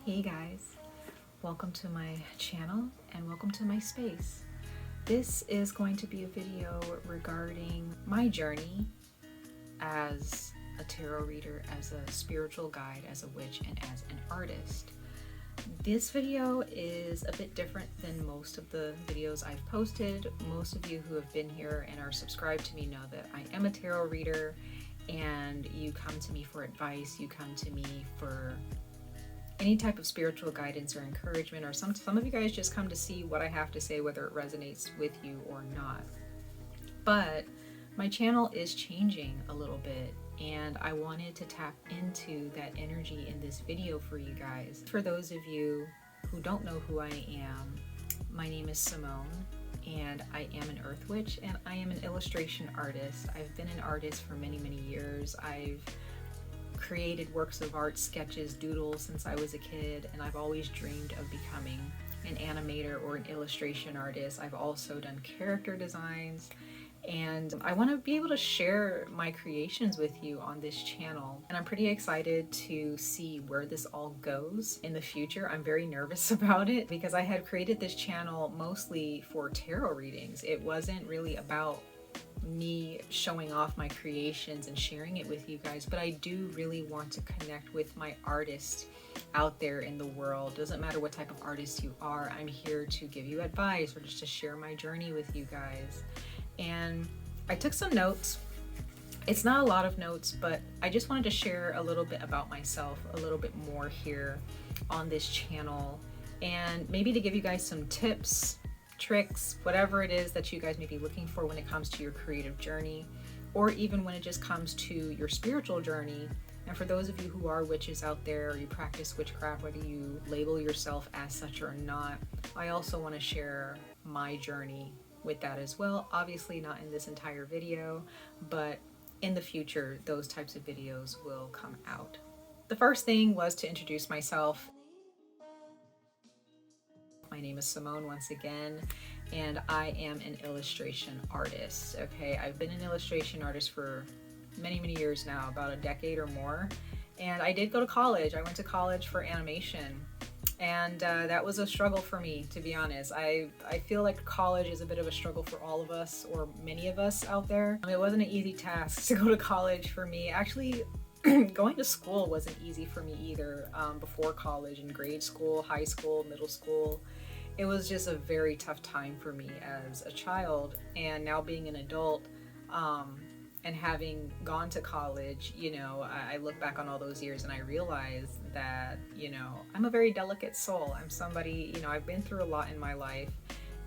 Hey guys, welcome to my channel and welcome to my space. This is going to be a video regarding my journey as a tarot reader, as a spiritual guide, as a witch, and as an artist. This video is a bit different than most of the videos I've posted. Most of you who have been here and are subscribed to me know that I am a tarot reader, and you come to me for advice, you come to me for any type of spiritual guidance or encouragement, or some of you guys just come to see what I have to say, whether it resonates with you or not. But my channel is changing a little bit, and I wanted to tap into that energy in this video for you guys. For those of you who don't know who I am, my name is Simone, and I am an earth witch, and I am an illustration artist. I've been an artist for many years. I've created works of art, sketches, doodles since I was a kid, and I've always dreamed of becoming an animator or an illustration artist. I've also done character designs, and I want to be able to share my creations with you on this channel. And I'm pretty excited to see where this all goes in the future. I'm very nervous about it because I had created this channel mostly for tarot readings. It wasn't really about me showing off my creations and sharing it with you guys, but I do really want to connect with my artists out there in the world. Doesn't matter what type of artist you are, I'm here to give you advice or just to share my journey with you guys. And I took some notes. It's not a lot of notes, but I just wanted to share a little bit about myself a little bit more here on this channel, and maybe to give you guys some tips, tricks, whatever it is that you guys may be looking for when it comes to your creative journey, or even when it just comes to your spiritual journey. And for those of you who are witches out there, or you practice witchcraft, whether you label yourself as such or not, I also want to share my journey with that as well. Obviously not in this entire video, but in the future those types of videos will come out. The first thing was to introduce myself. My name is Simone once again, and I am an illustration artist. Okay, I've been an illustration artist for many years now, about a decade or more. And I did go to college. I went to college for animation, and that was a struggle for me, to be honest. I feel like college is a bit of a struggle for all of us, or many of us out there. It wasn't an easy task to go to college for me. Actually, going to school wasn't easy for me either. Before college, in grade school, high school, middle school, it was just a very tough time for me as a child. And now being an adult, and having gone to college, you know, I look back on all those years and I realize that, you know, I'm a very delicate soul. I'm somebody, you know, I've been through a lot in my life,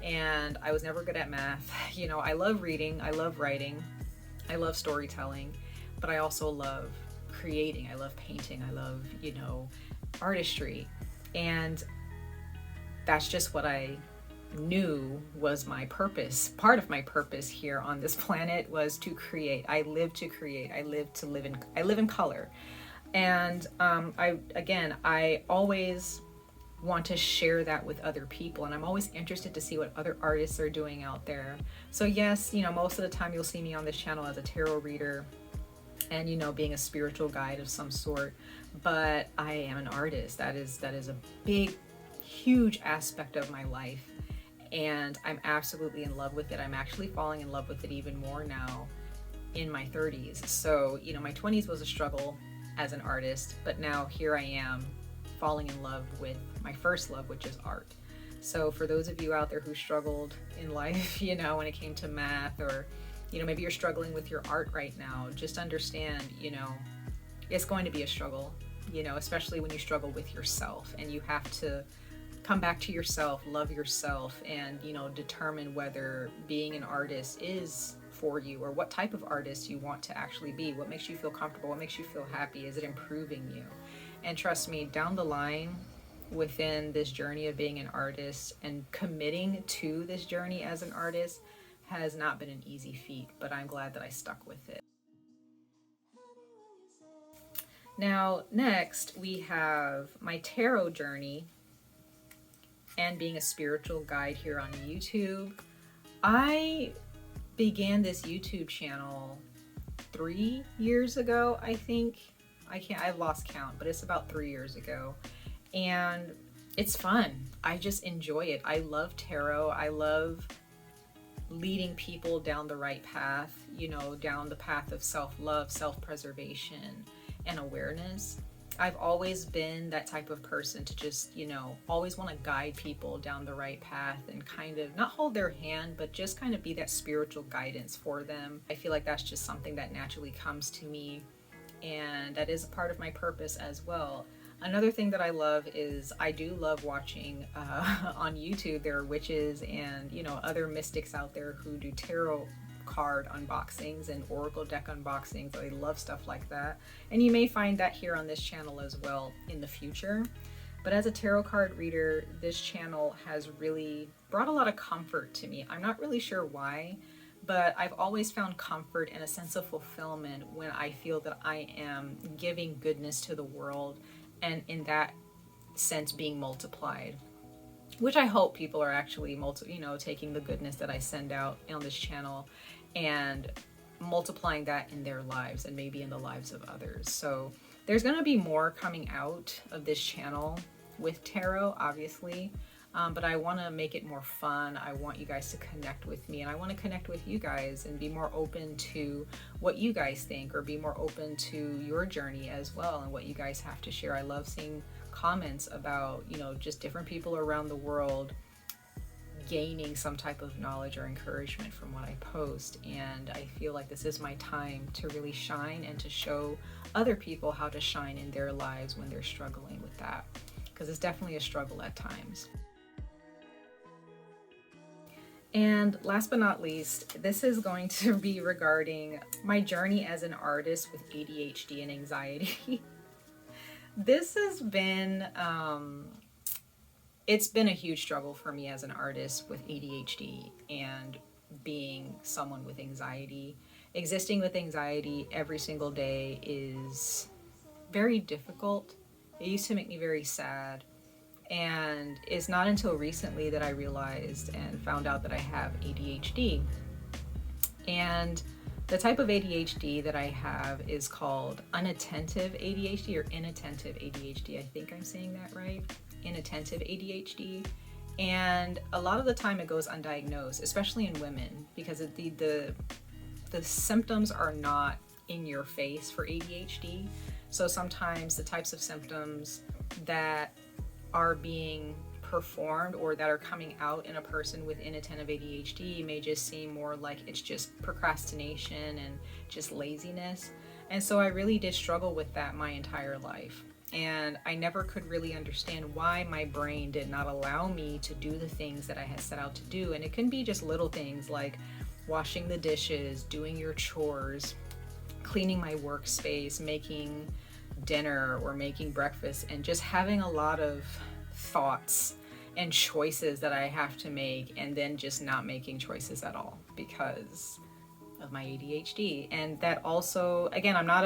and I was never good at math. You know, I love reading, I love writing, I love storytelling, but I also love creating. I love painting. I love, you know, artistry. And that's just what I knew was my purpose. Part of my purpose here on this planet was to create. I live to create. I live in color. And I always want to share that with other people, and I'm always interested to see what other artists are doing out there. So yes, you know, most of the time you'll see me on this channel as a tarot reader and, you know, being a spiritual guide of some sort, but I am an artist. That is a big, huge aspect of my life, and I'm absolutely in love with it. I'm actually falling in love with it even more now in my 30s. So, you know, my 20s was a struggle as an artist, but now here I am falling in love with my first love, which is art. So for those of you out there who struggled in life, you know, when it came to math, or, you know, maybe you're struggling with your art right now, just understand, you know, it's going to be a struggle, you know, especially when you struggle with yourself, and you have to come back to yourself, love yourself, and, you know, determine whether being an artist is for you, or what type of artist you want to actually be. What makes you feel comfortable? What makes you feel happy? Is it improving you? And trust me, down the line, within this journey of being an artist and committing to this journey as an artist, has not been an easy feat, but I'm glad that I stuck with it. Now, next we have my tarot journey and being a spiritual guide here on YouTube. I began this YouTube channel 3 years ago, I think. I've lost count, but it's about 3 years ago. and it's fun. I just enjoy it. I love tarot. I love leading people down the right path, you know, down the path of self-love, self-preservation, and awareness. I've always been that type of person to just, you know, always want to guide people down the right path and kind of not hold their hand, but just kind of be that spiritual guidance for them. I feel like that's just something that naturally comes to me, and that is a part of my purpose as well. Another thing that I love is I do love watching on YouTube. There are witches and, you know, other mystics out there who do tarot card unboxings and oracle deck unboxings. I love stuff like that, and you may find that here on this channel as well in the future. But as a tarot card reader, this channel has really brought a lot of comfort to me. I'm not really sure why, but I've always found comfort and a sense of fulfillment when I feel that I am giving goodness to the world, and in that sense being multiplied, which I hope people are actually taking the goodness that I send out on this channel and multiplying that in their lives and maybe in the lives of others. So there's going to be more coming out of this channel with tarot, obviously, but I want to make it more fun. I want you guys to connect with me, and I want to connect with you guys and be more open to what you guys think, or be more open to your journey as well and what you guys have to share. I love seeing comments about, you know, just different people around the world gaining some type of knowledge or encouragement from what I post, and I feel like this is my time to really shine and to show other people how to shine in their lives when they're struggling with that, because it's definitely a struggle at times. And last but not least, this is going to be regarding my journey as an artist with ADHD and anxiety. This has been it's been a huge struggle for me as an artist with ADHD and being someone with anxiety. Existing with anxiety every single day is very difficult. It used to make me very sad, and it's not until recently that I realized and found out that I have ADHD. And the type of ADHD that I have is called unattentive ADHD or inattentive ADHD. I think I'm saying that right. Inattentive ADHD. And a lot of the time it goes undiagnosed, especially in women, because the symptoms are not in your face for ADHD. So sometimes the types of symptoms that are being performed or that are coming out in a person with inattentive ADHD may just seem more like it's just procrastination and just laziness. And so I really did struggle with that my entire life. And I never could really understand why my brain did not allow me to do the things that I had set out to do. And it can be just little things like washing the dishes, doing your chores, cleaning my workspace, making dinner or making breakfast, and just having a lot of thoughts and choices that I have to make, and then just not making choices at all because of my ADHD. And that also, again, I'm not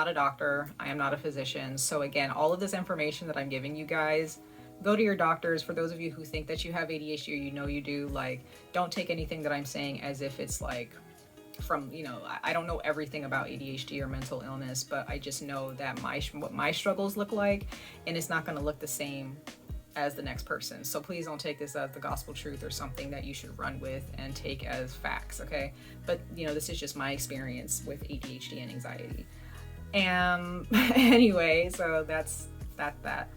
a doctor, I am not a physician. So again, all of this information that I'm giving you guys, go to your doctors. For those of you who think that you have ADHD or you know you do, like, don't take anything that I'm saying as if it's like from, you know, I don't know everything about ADHD or mental illness, but I just know that what my struggles look like, and it's not going to look the same as the next person. So please don't take this as the gospel truth or something that you should run with and take as facts, okay? But, you know, this is just my experience with ADHD and anxiety. Anyway, so that's that.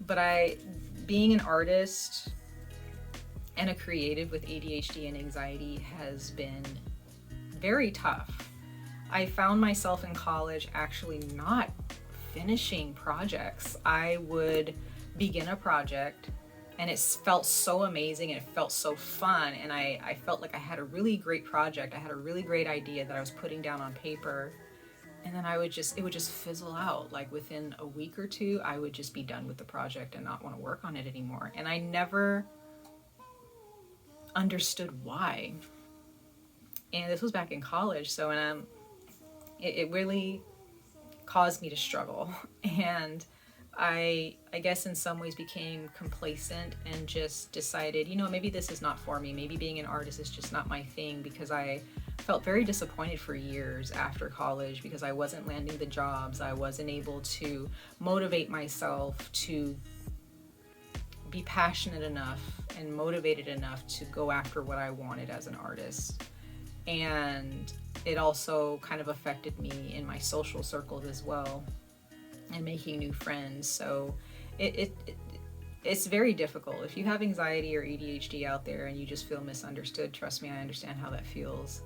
But being an artist and a creative with ADHD and anxiety has been very tough. I found myself in college actually not finishing projects. I would begin a project and it felt so amazing and it felt so fun, and I felt like I had a really great project. I had a really great idea that I was putting down on paper, and then it would just fizzle out. Like within a week or two, I would just be done with the project and not want to work on it anymore. And I never understood why. And this was back in college, so it really caused me to struggle. And I guess in some ways became complacent and just decided, you know, maybe this is not for me. Maybe being an artist is just not my thing, because I felt very disappointed for years after college because I wasn't landing the jobs. I wasn't able to motivate myself to be passionate enough and motivated enough to go after what I wanted as an artist. And it also kind of affected me in my social circles as well, and making new friends. So it's very difficult. If you have anxiety or ADHD out there and you just feel misunderstood, trust me, I understand how that feels.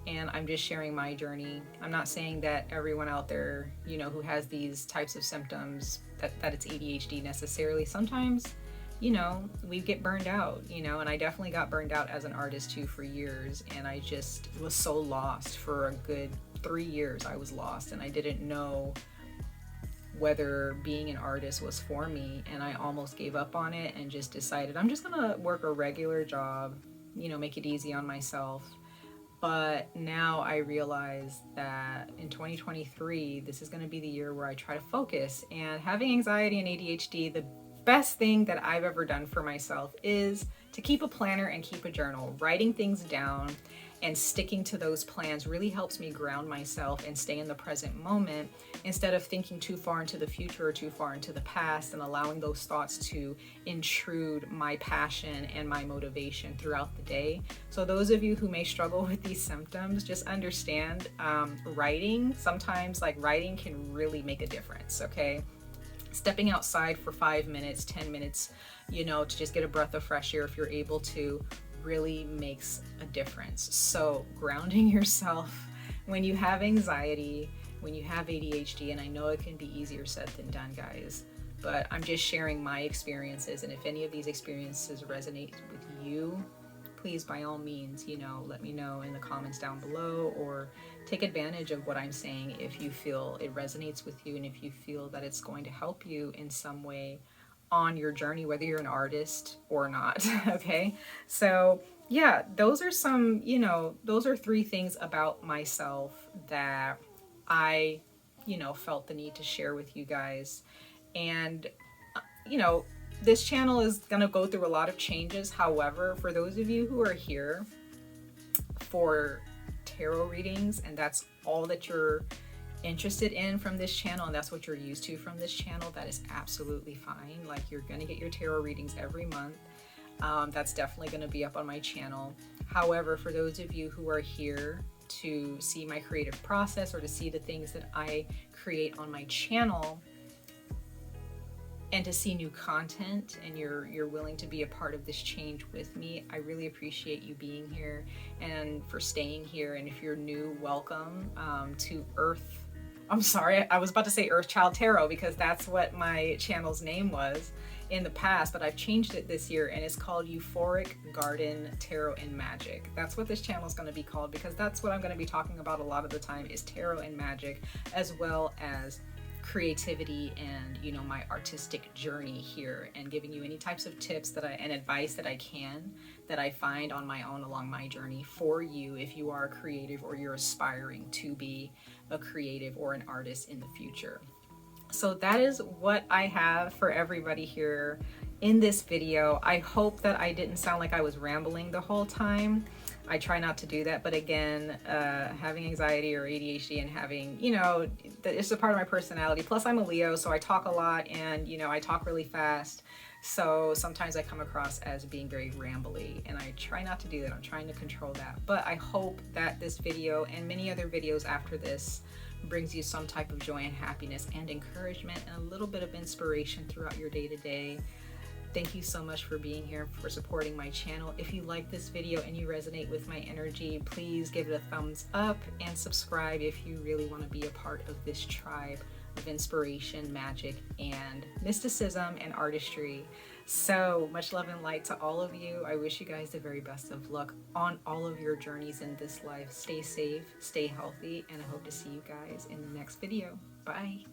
And I'm just sharing my journey. I'm not saying that everyone out there, you know, who has these types of symptoms, that it's ADHD necessarily. Sometimes, you know, we get burned out, you know, and I definitely got burned out as an artist too for years. And I just was so lost for a good 3 years. I was lost and I didn't know whether being an artist was for me. And I almost gave up on it and just decided I'm just gonna work a regular job, you know, make it easy on myself. But now I realize that in 2023, this is going to be the year where I try to focus. And having anxiety and ADHD, the best thing that I've ever done for myself is to keep a planner and keep a journal. Writing things down and sticking to those plans really helps me ground myself and stay in the present moment instead of thinking too far into the future or too far into the past and allowing those thoughts to intrude my passion and my motivation throughout the day. So those of you who may struggle with these symptoms, just understand writing, sometimes like writing can really make a difference, okay? Stepping outside for 5 minutes, 10 minutes, you know, to just get a breath of fresh air if you're able to, really makes a difference. So grounding yourself when you have anxiety, when you have ADHD, and I know it can be easier said than done, guys, but I'm just sharing my experiences. And if any of these experiences resonate with you, please, by all means, you know, let me know in the comments down below, or take advantage of what I'm saying if you feel it resonates with you and if you feel that it's going to help you in some way on your journey, whether you're an artist or not. Okay, so yeah, those are some, you know, those are 3 things about myself that I, you know, felt the need to share with you guys. And you know, this channel is gonna go through a lot of changes. However, for those of you who are here for tarot readings and that's all that you're interested in from this channel and that's what you're used to from this channel, that is absolutely fine. Like, you're gonna get your tarot readings every month. That's definitely gonna be up on my channel. However, for those of you who are here to see my creative process or to see the things that I create on my channel and to see new content, and you're willing to be a part of this change with me, I really appreciate you being here and for staying here. And if you're new, welcome to I'm sorry, I was about to say Earthchild Tarot because that's what my channel's name was in the past, but I've changed it this year and it's called Euphoric Garden Tarot and Magic. That's what this channel is going to be called because that's what I'm going to be talking about a lot of the time, is tarot and magic, as well as creativity and, you know, my artistic journey here, and giving you any types of tips and advice that I can, that I find on my own along my journey for you if you are a creative or you're aspiring to be a creative or an artist in the future. So that is what I have for everybody here in this video. I hope that I didn't sound like I was rambling the whole time. I try not to do that, but again, having anxiety or ADHD and having, you know, it's a part of my personality. Plus I'm a Leo, so I talk a lot and, you know, I talk really fast. So sometimes I come across as being very rambly, and I try not to do that. I'm trying to control that. But I hope that this video and many other videos after this brings you some type of joy and happiness and encouragement and a little bit of inspiration throughout your day-to-day. Thank you so much for being here, for supporting my channel. If you like this video and you resonate with my energy, please give it a thumbs up and subscribe if you really want to be a part of this tribe of inspiration, magic, and mysticism and artistry. So much love and light to all of you. I wish you guys the very best of luck on all of your journeys in this life. Stay safe, stay healthy, and I hope to see you guys in the next video. Bye.